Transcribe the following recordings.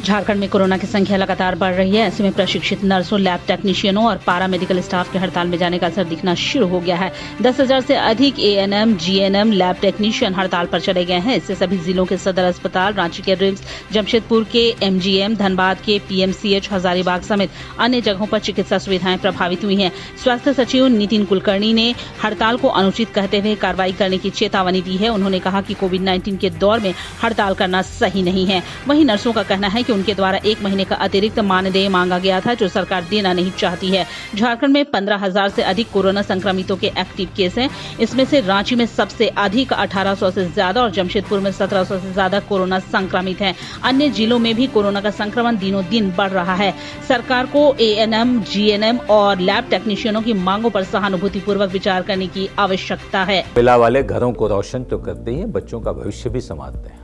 झारखंड में कोरोना की संख्या लगातार बढ़ रही है। ऐसे में प्रशिक्षित नर्सों, लैब टेक्नीशियनों और पारा मेडिकल स्टाफ के हड़ताल में जाने का असर दिखना शुरू हो गया है। 10,000 से अधिक एएनएम, जीएनएम, लैब टेक्नीशियन हड़ताल पर चले गए हैं। इससे सभी जिलों के सदर अस्पताल, रांची के रिम्स, जमशेदपुर के एमजीएम, धनबाद के पीएमसीएच, हजारीबाग समेत अन्य जगहों पर चिकित्सा सुविधाएं प्रभावित हुई हैं। स्वास्थ्य सचिव नितिन कुलकर्णी ने हड़ताल को अनुचित कहते हुए कार्रवाई करने की चेतावनी दी है। उन्होंने कहा कि कोविड-19 के दौर में हड़ताल करना सही नहीं है। वहीं नर्सों का कहना है कि उनके द्वारा 1 महीने का अतिरिक्त मानदेय मांगा गया था, जो सरकार देना नहीं चाहती है। झारखंड में 15,000 से अधिक कोरोना संक्रमितों के एक्टिव केस हैं। इसमें से रांची में सबसे अधिक 1800 से ज्यादा और जमशेदपुर में 1700 से ज्यादा कोरोना संक्रमित हैं। अन्य जिलों में भी कोरोना का संक्रमण दिनों दिन बढ़ रहा है। सरकार को एएनएम, जीएनएम और लैब टेक्नीशियनों की मांगों पर सहानुभूतिपूर्वक विचार करने की आवश्यकता है। मिला वाले घरों को रोशन तो करते ही बच्चों का भविष्य भी संवारते हैं।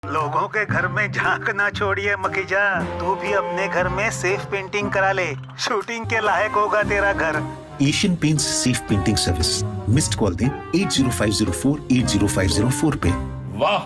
लोगों के घर में झांकना छोड़िए मखीजा, तू भी अपने घर में सेफ पेंटिंग करा ले। शूटिंग के लायक होगा तेरा घर। Asian paints safe painting service. Missed call दें 80504 80504 पे। वाह,